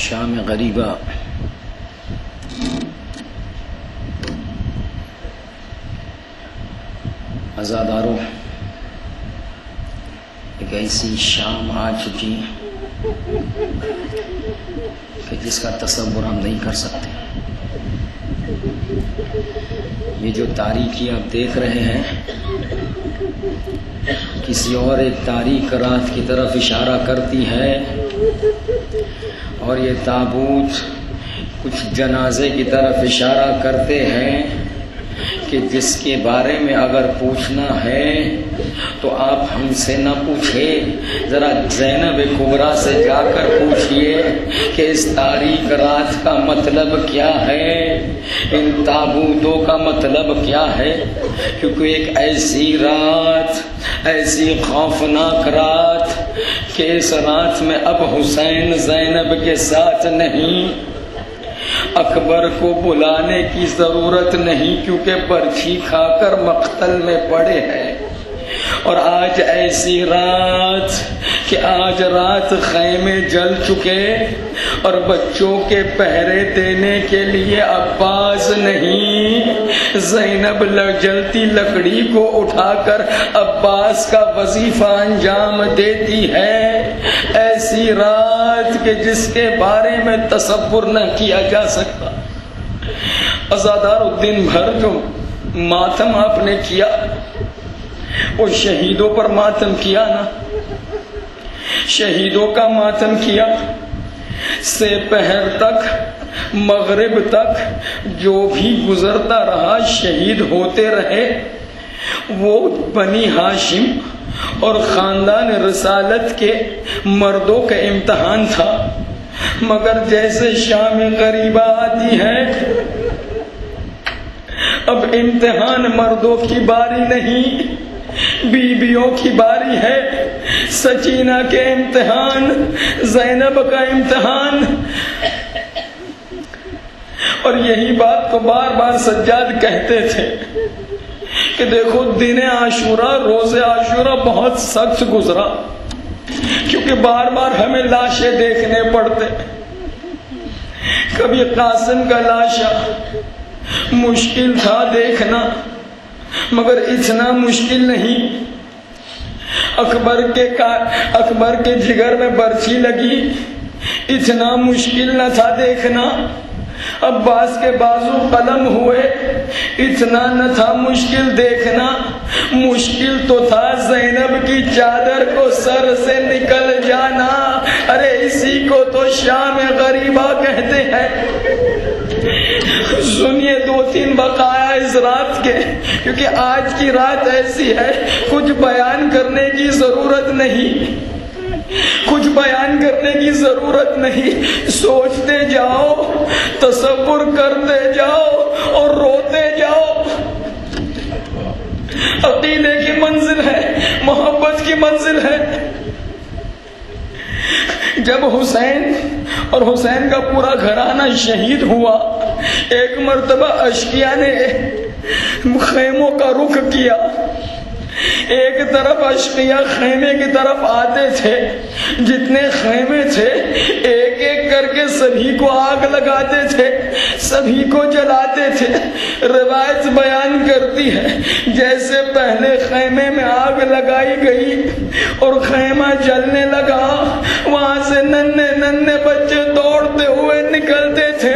شام غریبہ عزاداروں، ایک ایسی شام آ چکی کہ جس کا تصور ہم نہیں کر سکتے۔ یہ جو تاریکی آپ دیکھ رہے ہیں کسی اور ایک تاریک رات کی طرف اشارہ کرتی ہے، اور یہ تابوت کچھ جنازے کی طرف اشارہ کرتے ہیں کہ جس کے بارے میں اگر پوچھنا ہے تو آپ ہم سے نہ پوچھے، ذرا زینب کبریٰ سے جا کر پوچھئے کہ اس تاریک رات کا مطلب کیا ہے، ان تابوتوں کا مطلب کیا ہے۔ کیونکہ ایک ایسی رات، ایسی خوفناک رات کہ اس رات میں اب حسین زینب کے ساتھ نہیں، اکبر کو بلانے کی ضرورت نہیں کیونکہ برچھی کھا کر مقتل میں پڑے ہیں، اور آج ایسی رات کہ آج رات خیمے جل چکے اور بچوں کے پہرے دینے کے لیے عباس نہیں، زینب جلتی لکڑی کو اٹھا کر عباس کا وظیفہ انجام دیتی ہے۔ ایسی رات کہ جس کے بارے میں تصور نہ کیا جا سکتا۔ عزادارو، دن بھر جو ماتم آپ نے کیا وہ شہیدوں پر ماتم کیا نا، شہیدوں کا ماتم کیا، سے پہر تک مغرب تک جو بھی گزرتا رہا شہید ہوتے رہے۔ وہ بنی ہاشم اور خاندان رسالت کے مردوں کا امتحان تھا، مگر جیسے شام غریبہ آتی ہے اب امتحان مردوں کی باری نہیں، بیویوں کی باری ہے۔ سکینہ کے امتحان، زینب کا امتحان، اور یہی بات تو بار بار سجاد کہتے تھے کہ دیکھو دن عاشورہ، روز عاشورہ بہت سخت گزرا کیونکہ بار بار ہمیں لاشیں دیکھنے پڑتے۔ کبھی قاسم کا لاشا مشکل تھا دیکھنا مگر اتنا مشکل نہیں، اکبر کے جگر میں برچھی لگی، اتنا مشکل نہ تھا دیکھنا۔ عباس کے بازو قلم ہوئے، اتنا نہ تھا مشکل دیکھنا، مشکل تو تھا زینب کی چادر کو سر سے نکل جانا۔ ارے اسی کو تو شام غریبہ کہتے ہیں۔ سنیے دو تین بقایا اس رات کے، کیونکہ آج کی رات ایسی ہے کچھ بیان کرنے کی ضرورت نہیں، کچھ بیان کرنے کی ضرورت نہیں، سوچتے جاؤ، تصور کرتے جاؤ اور روتے جاؤ۔ عقیدے کی منزل ہے، محبت کی منزل ہے۔ جب حسین اور حسین کا پورا گھرانہ شہید ہوا، ایک مرتبہ اشقیاء نے خیموں کا رخ کیا، ایک طرف اشقیاء خیمے کی طرف آتے تھے، جتنے خیمے تھے ایک ایک کر کے سبھی کو آگ لگاتے تھے، سبھی کو جلاتے تھے۔ روایت بیان کرتی ہے جیسے پہلے خیمے میں آگ لگائی گئی اور خیمہ جلنے لگا، وہاں سے ننھے ننھے بچے دوڑتے ہوئے نکلتے تھے،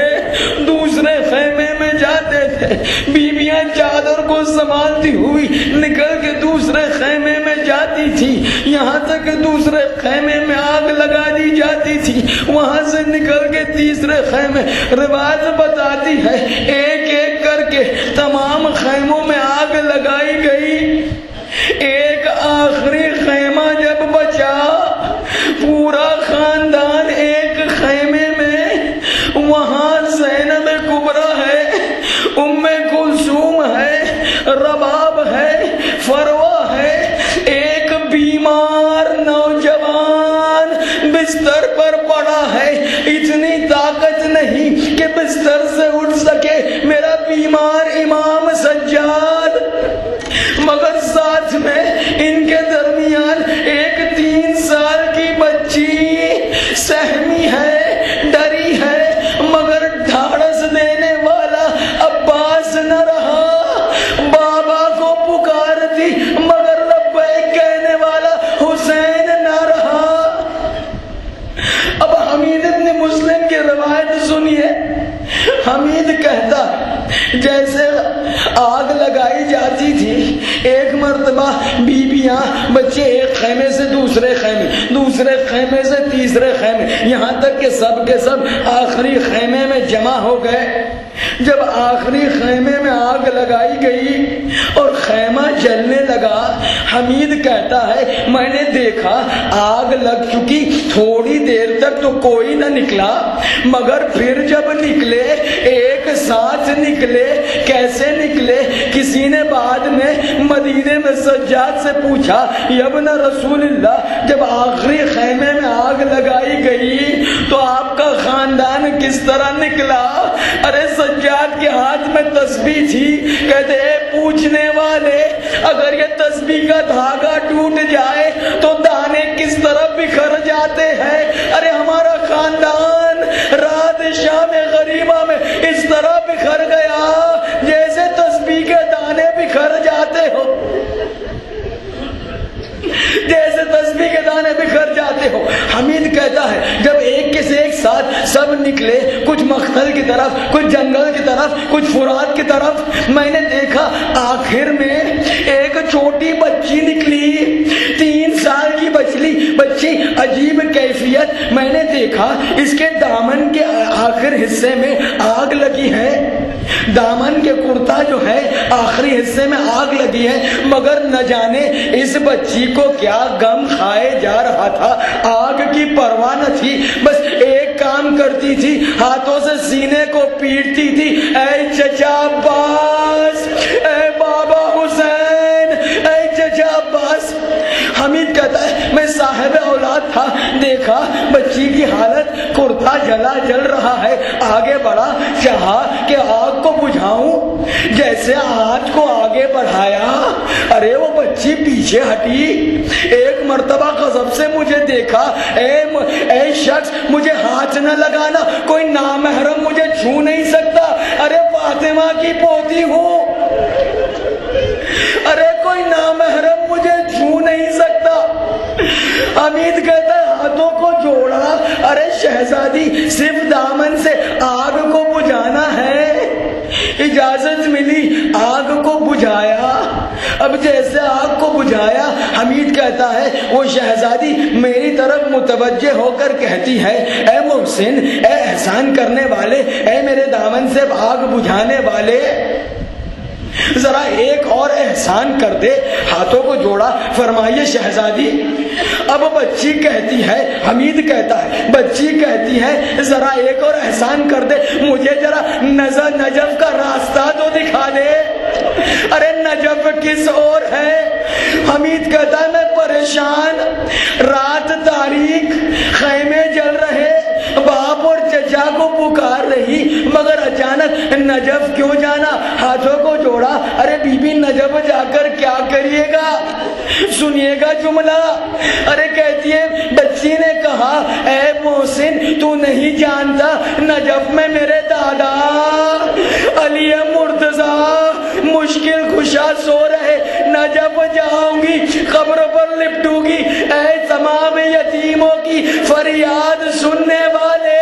دوسرے خیمے میں جاتے تھے، بیویاں چادر کو سنبھالتی ہوئی نکل کے دوسرے خیمے میں جاتی تھی، یہاں تک کہ دوسرے خیمے میں آگ لگا دی جاتی تھی، وہاں سے نکل کے تیسرے خیمے۔ روایت بتاتی ہے ایک ایک کر کے تمام خیموں میں آگ لگائی گئی، ایک آخری خیمہ جب بچا، پورا خاندان ایک خیمے میں، وہاں زینب کبریٰ ہے، ام کلثوم ہے، رباب ہے، فروہ ہے، ایک بیمار نوجوان بستر پر پڑا ہے، اتنی طاقت نہیں کہ بستر سے اٹھ سکے میرا بیمار امام سجاد، مگر ساتھ میں ان کے درمیان ایک 3 سال کی بچی سہمی ہے، ڈری سنیے، حمید کہتا جیسے آگ لگائی جاتی تھی، ایک مرتبہ بیویاں بچے ایک خیمے سے دوسرے خیمے، دوسرے خیمے سے تیسرے خیمے، یہاں تک کہ سب کے سب آخری خیمے میں جمع ہو گئے۔ جب آخری خیمے میں آگ لگائی گئی اور خیمہ جلنے لگا، حمید کہتا ہے میں نے دیکھا آگ لگ چکی، تھوڑی دیر تک تو کوئی نہ نکلا، مگر پھر جب نکلے ایک ساتھ نکلے۔ کیسے نکلے؟ کسی نے بعد میں مدینے میں سجاد سے پوچھا، یا ابن رسول اللہ، جب آخری خیمے میں آگ لگائی گئی تو آپ کا خاندان کس طرح نکلا؟ ارے سجاد کے ہاتھ میں تسبیح تھی۔ کہتے اے پوچھنے والے، اگر یہ تسبیح کا دھاگا ٹوٹ جائے تو دانے کس طرح بکھر جاتے ہیں؟ ارے ہمارا خاندان رات شام غریبہ میں اس طرح بکھر گیا جیسے تسبیح کے دانے بکھر جاتے ہو، جیسے تسبیح کے دانے بکھر جاتے ہو۔ حمید کہتا ہے جب ایک کے سے ایک ساتھ سب نکلے، کچھ مقتل کی طرف، کچھ جنگل کی طرف، کچھ فرات کی طرف، میں نے دیکھا آخر میں ایک چھوٹی بچی نکلی، 3 سال کی بچی، عجیب کیفیت۔ میں نے دیکھا اس کے دامن کے آخر حصے میں آگ لگی ہے، دامن کے کرتا جو ہے آخری حصے میں آگ لگی ہے، مگر نہ جانے اس بچی کو کیا غم کھائے جا رہا تھا، آگ کی پرواہ نہ تھی، بس ایک کام کرتی تھی، ہاتھوں سے سینے کو پیٹتی تھی، اے چچا عباس، اے بابا حسین، اے چچا عباس۔ حمید کہتا ہے میں صاحب اولاد تھا، دیکھا بچی کی حالت، کرتا جل رہا ہے، آگے بڑھا، چاہا کہ آگ کو بجھاؤں، جیسے آگ کو آگے بڑھایا، ارے وہ بچی پیچھے ہٹی۔ ایک مرتبہ غضب سے مجھے دیکھا، اے شخص مجھے ہاتھ نہ لگانا، کوئی نامحرم مجھے چھو نہیں سکتا، ارے فاطمہ کی پوتی ہوں، ارے کوئی نامحرم مجھے چھو نہیں سکتا۔ حمید کہتا ہے ہاتھوں کو جوڑا، ارے شہزادی صرف دامن سے آگ کو بجھانا ہے، اجازت ملی، آگ کو بجھایا۔ اب جیسے آگ کو بجھایا، حمید کہتا ہے وہ شہزادی میری طرف متوجہ ہو کر کہتی ہے، اے محسن، اے احسان کرنے والے، اے میرے دامن سے آگ بجھانے والے، ذرا ایک اور احسان کر دے۔ ہاتھوں کو جوڑا، فرمائیے شہزادی۔ اب بچی کہتی ہے، حمید کہتا ہے بچی کہتی ہے ذرا ایک اور احسان کر دے، مجھے ذرا نجف کا راستہ تو دکھا دے۔ ارے نجف کس اور ہے؟ حمید کہتا ہے میں پریشان، رات تاریک، خیمے جل رہے، باپ اور چچا کو پکار رہی، مگر اچانک نجف کیوں جانا؟ ہاتھوں کو جوڑا، ارے بی بی نجف جا کر کیا کریے گا؟ سنیے گا جملہ۔ ارے کہتی ہے بچی نے کہا، اے محسن تو نہیں جانتا، نجف میں میرے دادا علی مرتضی مشکل کشا سو رہے، نجف جاؤں گی، قبر پر لپٹوں گی، اے تمام یتیموں کی فریاد سننے والے،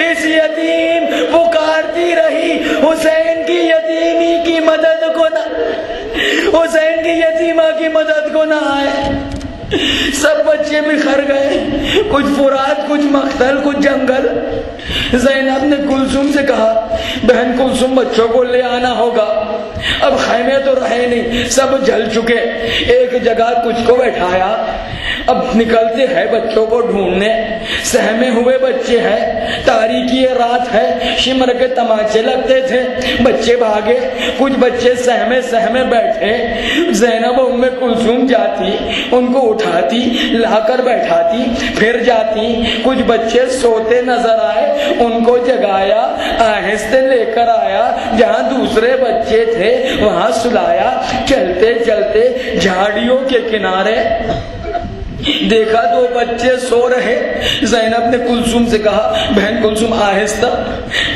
اس یتیم پکارتی رہی، حسین کی یتیمی کی مدد کو نہ، حسین کی یتیمہ کی مدد کو نہ آئے۔ سب بچے بکھر گئے، کچھ فرات، کچھ مقتل، کچھ جنگل۔ زینب نے کلثوم سے کہا، بہن کلثوم بچوں کو لے آنا ہوگا، اب خیمے تو رہے نہیں، سب جل چکے، ایک جگہ کچھ کو بیٹھایا، اب نکلتے ہیں بچوں کو ڈھونڈنے، سہمے ہوئے بچے ہیں، تاریکی رات ہے، شمر کے تماچے لگتے تھے، بچے بھاگے، کچھ بچے سہمے بیٹھے، زینب ام کلثوم جاتی، ان کو اٹھاتی، لا کر بیٹھاتی، پھر جاتی، کچھ بچے سوتے نظر آئے، ان کو جگایا، آہستہ لے کر آیا، جہاں دوسرے بچے تھے وہاں سلایا، چلتے چلتے جھاڑیوں کے کنارے دیکھا 2 بچے سو رہے۔ زینب نے کلثوم سے کہا، بہن کلثوم آہستہ،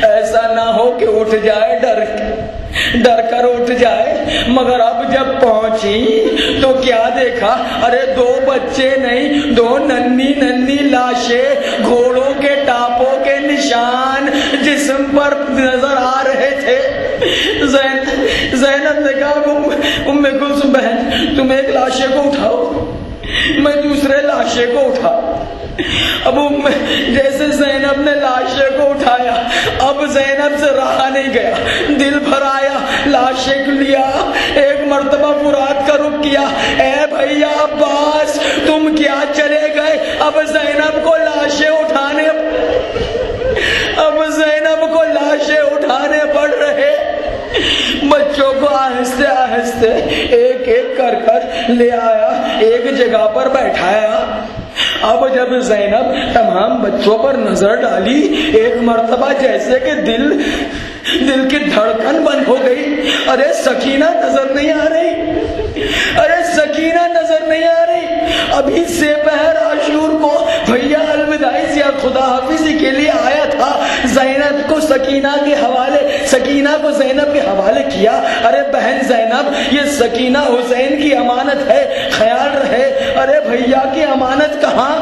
ایسا نہ ہو کہ اٹھ جائے، ڈر کر اٹھ جائے۔ مگر اب جب پہنچی تو کیا دیکھا؟ ارے 2 بچے نہیں، 2 ننھی لاشیں، گھوڑوں کے ٹاپوں کے نشان پر نظر آ رہے تھے۔ زینب نے کہا ام کلثوم بہن تم ایک لاشے کو اٹھاؤ، میں دوسرے لاشے کو اٹھا۔ اب جیسے زینب نے لاشے کو اٹھایا، اب زینب سے رہا نہیں گیا، دل بھر آیا، لاشے کو لیا، ایک مرتبہ فرات کا رخ کیا، اے بھیا عباس تم کیا چلے گئے؟ اب زینب کو لاشیں اٹھانے پڑ رہے۔ بچوں کو آہستہ آہستہ ایک ایک کر لے آیا، ایک جگہ پر بیٹھایا۔ اب جب زینب تمام بچوں پر نظر ڈالی، ایک مرتبہ جیسے کہ دل کی دھڑکن بند ہو گئی۔ ارے سکینہ نظر نہیں آ رہی، ارے سکینہ نظر نہیں آ رہی۔ ابھی سے پہر عاشور کو بھیا الوداعی زیارت خدا حافظی کے لیے آیا تھا، زینب کو سکینہ کو زینب کے حوالے کیا۔ ارے بہن زینب یہ سکینہ حسین کی امانت ہے، خیال رہے۔ ارے بھیا کی امانت کہاں؟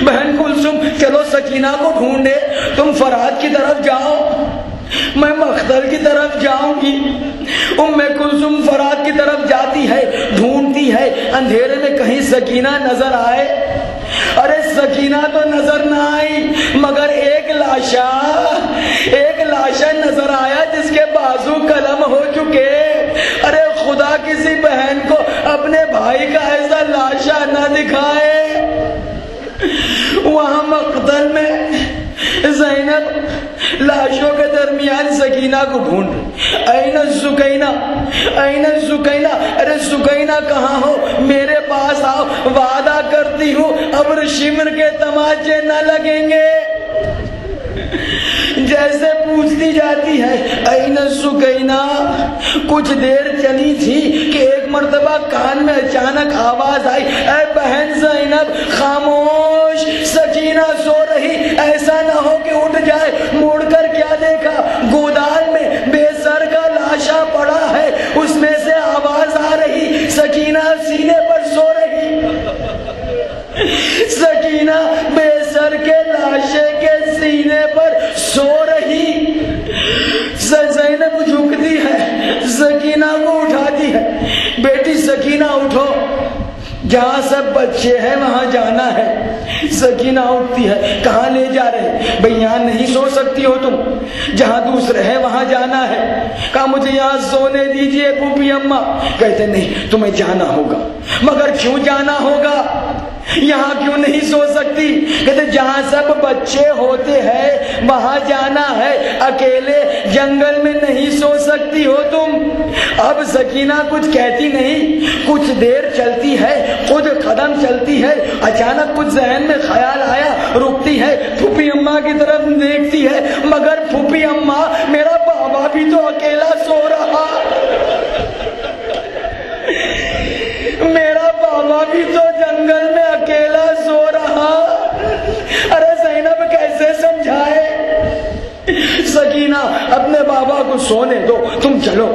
بہن کلثوم چلو سکینہ کو ڈھونڈے، تم فرات کی طرف جاؤ، میں مختل کی طرف جاؤں گی۔ ام کلثوم فرات کی طرف جاتی ہے، ڈھونڈتی ہے اندھیرے میں کہیں سکینہ نظر آئے۔ ارے سکینہ تو نظر نہ آئی، مگر ایک لاشا نظر آیا جس کے بازو قلم ہو چکے۔ ارے خدا کسی بہن کو اپنے بھائی کا ایسا لاشا نہ دکھائے۔ وہاں مقتل میں زینب لاشوں کے درمیان سکینہ کو ڈھونڈ رہی۔ این سکینہ، ارے سکینہ کہاں ہو؟ میرے پاس آؤ، وعدہ کرتی ہوں اب شمر کے تماچے نہ لگیں گے۔ جیسے پوچھتی جاتی ہے این سکینہ، کچھ دیر چلی تھی کہ ایک مرتبہ کان میں اچانک آواز آئی، اے بہن زینب خاموش، سکینہ سو رہی، ایسا نہ ہو کہ اٹھ جائے۔ مڑ کر کیا دیکھا، گودال میں بے سر کا لاشا پڑا ہے، اس میں سے آواز آ رہی، سکینہ سینے پر سو رہی۔ سکینہ بے سر کے لاشے کے سینے پر سو رہی۔ زینب جھکتی ہے، سکینہ کو اٹھاتی ہے، بیٹی سکینہ اٹھو، جہاں سب بچے ہیں وہاں جانا ہے۔ سکینہ اٹھتی ہے، کہاں لے جا رہے؟ بھئی یہاں نہیں سو سکتی ہو تم، جہاں دوسرے ہیں وہاں جانا ہے۔ کہا مجھے یہاں سونے دیجئے پھوپھی اماں۔ کہتے نہیں تمہیں جانا ہوگا۔ مگر کیوں جانا ہوگا؟ یہاں کیوں نہیں سو سکتی؟ کہتے جہاں سب بچے ہوتے ہیں وہاں جانا ہے، اکیلے جنگل میں نہیں سو سکتی ہو تم۔ اب سکینہ کچھ کہتی نہیں، کچھ دیر چلتی ہے، خود قدم چلتی ہے، اچانک کچھ ذہن میں خیال آیا، رکتی ہے، پھوپھی اماں کی طرف دیکھتی ہے، مگر پھوپھی اماں میرا بابا بھی تو اکیلا سو رہا، میرا بابا بھی تو جنگل میں اکیلا سو رہا۔ ارے زینب کیسے سمجھائے؟ سکینہ اپنے بابا کو سونے دو، تم چلو۔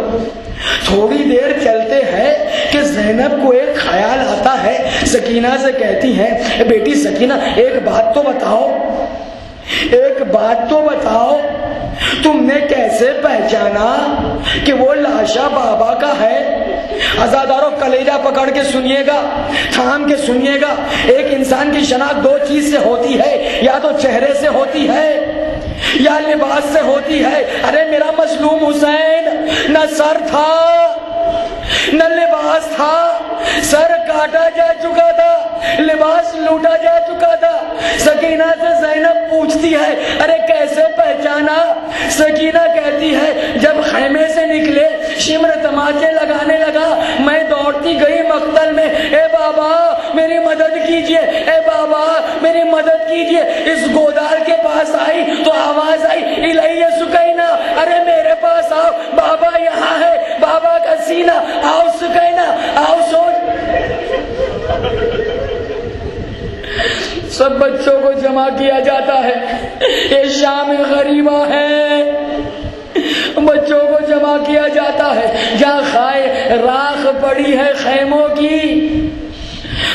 تھوڑی دیر چلتے ہیں کہ زینب کو ایک خیال آتا ہے، سکینہ سے کہتی ہے بیٹی سکینہ ایک بات تو بتاؤ، تم نے کیسے پہچانا کہ وہ لاشا بابا کا ہے؟ عزاداروں کلیجہ پکڑ کے سنیے گا، تھام کے سنیے گا۔ ایک انسان کی شناخت دو چیز سے ہوتی ہے، یا تو چہرے سے ہوتی ہے یا لباس سے ہوتی ہے۔ ارے میرا مظلوم حسین نہ سر تھا نہ لباس تھا، سر کاٹا جا چکا تھا، لباس لوٹا جا چکا تھا۔ سکینہ سے زینب پوچھتی ہے ارے کیسے پہچانا؟ سکینہ کہتی ہے جب خیمے سے نکلے شمر تماچے لگانے لگا، میں دوڑتی گئی مقتل میں، اے بابا میری مدد کیجئے، اے بابا میری مدد کیجئے۔ اس گودال کے پاس آئی تو آواز آئی الیہ سکینہ، ارے میرے پاس آؤ، بابا یہاں ہے، بابا کا سینہ، آؤ سکینہ آؤ سوچ۔ سب بچوں کو جمع کیا جاتا ہے، یہ شام غریبہ ہے، بچوں کو جمع کیا جاتا ہے جہاں خائے راکھ پڑی ہے خیموں کی۔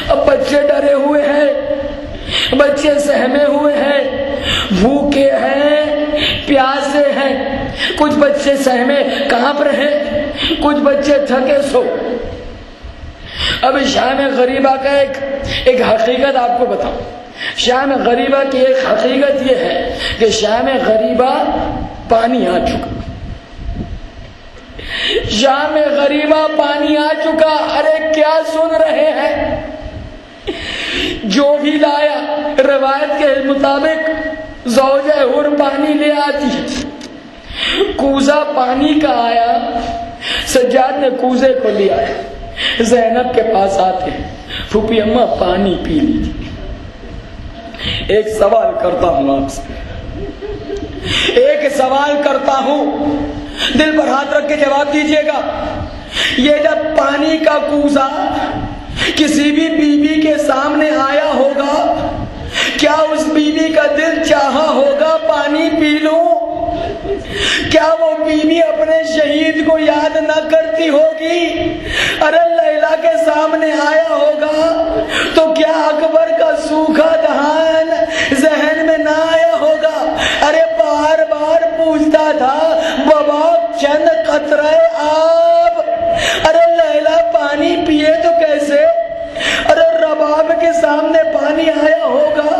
اب بچے ڈرے ہوئے ہیں، بچے سہمے ہوئے ہیں، بھوکے ہیں، پیاسے کچھ بچے سہمے کانپ رہے، کچھ بچے تھکے سو۔ اب شام غریبہ کا ایک حقیقت آپ کو بتاؤں۔ شام غریبہ کی ایک حقیقت یہ ہے کہ شام غریبہ پانی آ چکا، شام غریبہ پانی آ چکا۔ ارے کیا سن رہے ہیں؟ جو بھی لایا روایت کے مطابق زوجہ حور پانی لے آتی ہے، کوزہ پانی کا آیا، سجاد نے کوزے کو لیا، زینب کے پاس آتے ہیں، پھوپھی اماں پانی پی لیجیے۔ ایک سوال کرتا ہوں آپ سے، ایک سوال کرتا ہوں، دل پر ہاتھ رکھ کے جواب دیجیے گا۔ یہ جب پانی کا کوزہ کسی بھی بیوی کے سامنے آیا ہوگا، کیا اس بیوی کا دل چاہا ہوگا پانی پی لوں؟ کیا وہ بیوی اپنے شہید کو یاد نہ کرتی ہوگی؟ ارے لیلا کے سامنے آیا ہوگا تو کیا اکبر کا سوکھا دہان ذہن میں نہ آیا ہوگا؟ ارے بار بار پوچھتا تھا بابا چند قطرے آب، ارے لیلا پانی پیے تو کیسے؟ ارے رباب کے سامنے پانی آیا ہوگا،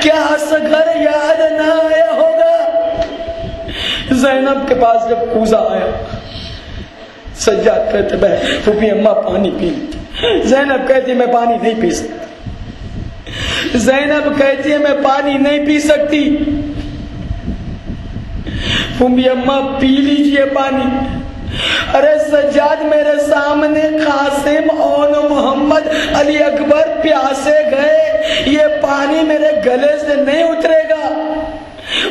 کیا اصغر یاد نہ آیا ہوگا؟ زینب کے پاس جب کوزہ آیا، سجاد کہتے بہن پھوپھی اماں پانی پی لیجیے۔ زینب کہتی میں پانی نہیں پی سکتی، زینب کہتی ہے میں پانی نہیں پی سکتی۔ پھوپھی اماں پی لیجیے پانی۔ ارے سجاد میرے سامنے قاسم اور محمد علی اکبر پیاسے گئے، یہ پانی میرے گلے سے نہیں اترے گا۔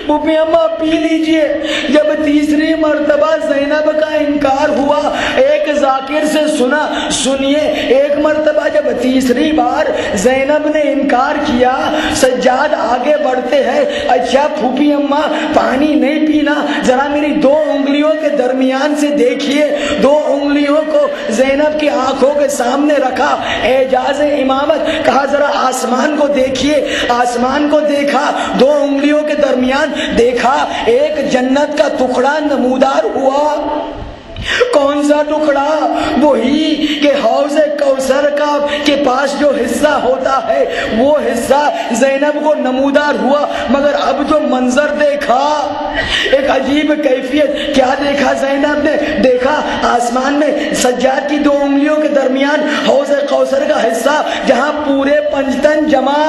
پھوپھی اماں پی لیجئے۔ جب تیسری مرتبہ زینب کا انکار ہوا، ایک ذاکر سے سنا، سنیے، ایک مرتبہ جب تیسری بار زینب نے انکار کیا، سجاد آگے بڑھتے ہیں، اچھا پھوپھی اماں پانی نہیں پینا، ذرا میری دو انگلیوں کے درمیان سے دیکھیے۔ دو انگلیوں کو زینب کی آنکھوں کے سامنے رکھا، اعجاز امامت، کہا ذرا آسمان کو دیکھیے۔ آسمان کو دیکھا، دو انگلیوں کے درمیان دیکھا، ایک جنت کا ٹکڑا نمودار ہوا۔ کون سا ٹکڑا؟ وہی کہ حوض کوثر کا کے پاس جو حصہ ہوتا ہے وہ حصہ زینب کو نمودار ہوا۔ مگر اب جو منظر دیکھا، ایک عجیب کیفیت، کیا دیکھا زینب نے؟ دیکھا آسمان میں سجاد کی دو انگلیوں کے درمیان حوض کوثر کا حصہ، جہاں پورے پنجتن جمع،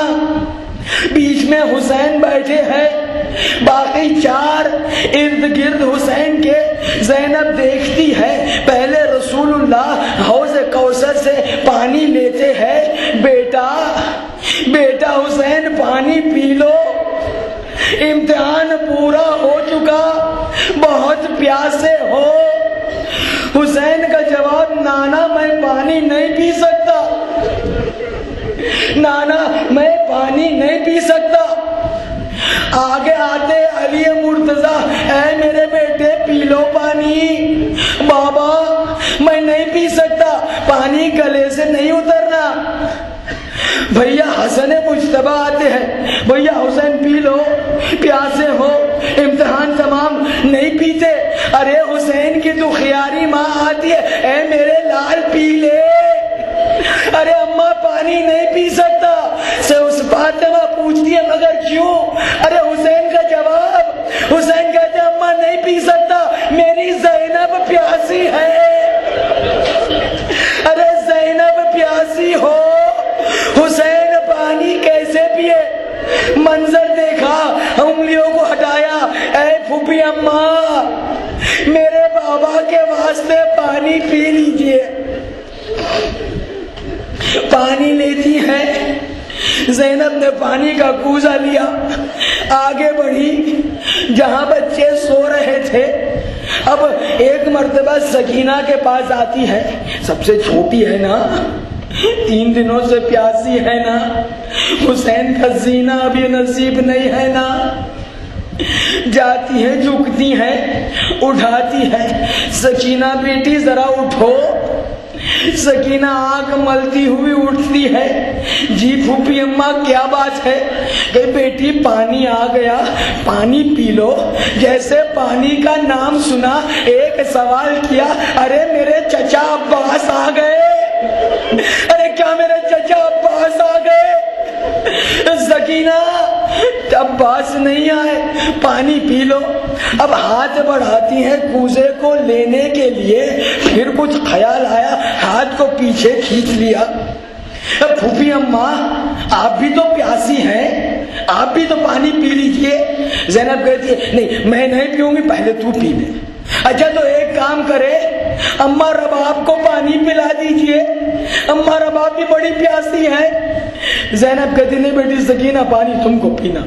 بیچ میں حسین بیٹھے ہیں، باقی چار ارد گرد حسین کے۔ زینب دیکھتی ہے، پہلے رسول اللہ حوض کوثر سے پانی لیتے ہیں، بیٹا حسین پانی پی لو، امتحان پورا ہو چکا، بہت پیاسے ہو۔ حسین کا جواب، نانا میں پانی نہیں پی سکتا، نانا میں پانی نہیں پی سکتا۔ آگے آتے علی مرتضی، اے میرے بیٹے پی لو پانی۔ بابا میں نہیں پی سکتا، پانی گلے سے نہیں اترنا۔ بھیا حسن مجتبیٰ آتے ہیں، بھیا حسین پی لو، پیاسے ہو، امتحان تمام، نہیں پیتے۔ ارے حسین کی تو خیاری ماں آتی ہے، اے میرے لال پی لے۔ ارے اماں پانی نہیں پی سکتا۔ سے اس فاطمہ پوچھتی ہے مگر کیوں؟ ارے حسین کا جواب، حسین کہتے ہیں اماں نہیں پی سکتا، میری زینب پیاسی ہے۔ ارے زینب پیاسی ہو، حسین پانی کیسے پیے؟ منظر دیکھا، انگلیوں کو ہٹایا، اے پھوپھی اماں میرے بابا کے واسطے پانی پی لیجئے۔ پانی لیتی ہے، زینب نے پانی کا کوزہ لیا، آگے بڑھی جہاں بچے سو رہے تھے۔ اب ایک مرتبہ سکینہ کے پاس آتی ہے، سب سے چھوٹی ہے نا، 3 دنوں سے پیاسی ہے نا، حسین کا سینہ ابھی نصیب نہیں ہے نا۔ جاتی ہے، جھکتی ہے، اٹھاتی ہے، سکینہ بیٹی ذرا اٹھو، سکینہ آنکھ ملتی ہوئی اٹھتی ہے، جی پھوپھی اماں کیا بات ہے؟ کہ بیٹی پانی آ گیا، پانی پی لو۔ جیسے پانی کا نام سنا ایک سوال کیا، ارے میرے چچا عباس آ گئے، ارے کیا میرے چچا عباس آ گئے؟ سکینہ عباس نہیں آئے، پانی پی لو۔ اب ہاتھ بڑھاتی ہیں کوزے کو لینے کے لیے، پھر کچھ خیال آیا، ہاتھ کو پیچھے کھینچ لیا۔ پھوپھی اماں آپ بھی تو پیاسی ہیں، آپ بھی تو پانی پی لیجئے۔ زینب کہتی ہے نہیں میں نہیں پیوں گی، پہلے تو پی لے۔ اچھا تو ایک کام کرے، اماں رباب کو پانی پلا دیجئے، اماں رباب بھی بڑی پیاسی ہیں۔ زینب کہتی نہیں بیٹی سکینہ پانی تم کو پینا۔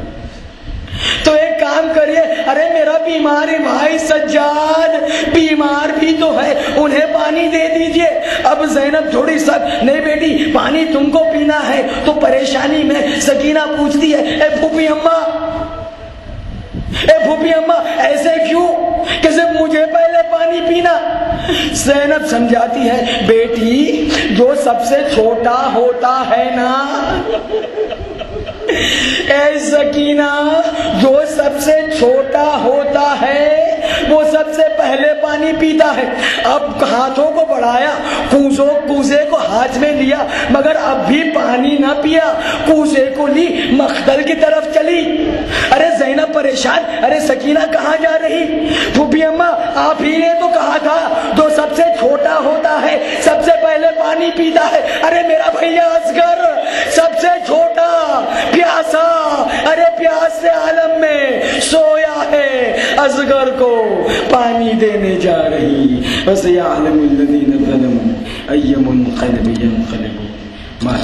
تو ایک کام کریے، ارے میرا بیمار بھائی سجاد بیمار بھی تو ہے، انہیں پانی دے دیجئے۔ اب زینب تھوڑی سخت، نہیں بیٹی پانی تم کو پینا ہے۔ تو پریشانی میں سکینہ پوچھتی ہے اے پھوپھی اماں، اے پھوپھی اماں ایسے کیوں کہ صرف مجھے پہلے پانی پینا؟ زینب سمجھاتی ہے بیٹی جو سب سے چھوٹا ہوتا ہے نا، اے سکینہ جو سب سے چھوٹا ہوتا ہے وہ سب سے پہلے پانی پیتا ہے۔ اب ہاتھوں کو بڑھایا، کوزے کو ہاتھ میں لیا، مگر اب بھی پانی نہ پیا، کوزے کو لی مخدل کی طرف چلی۔ ارے زینب پریشان، ارے سکینہ کہاں جا رہی؟ پھوپھی اماں آپ ہی نے تو کہا تھا جو سب سے چھوٹا ہوتا ہے سب سے پہلے پانی پیتا ہے۔ ارے میرا بھیا اصغر سب سے چھوٹا پیاسا، ارے پیاس سے عالم میں سویا ہے، اصغر کو پانی دینے جا رہی۔ وَسَيَعْلَمُ الَّذِينَ ظَلَمُوا أَيَّ مُنْقَلَبٍ يَنْقَلِبُونَ مَا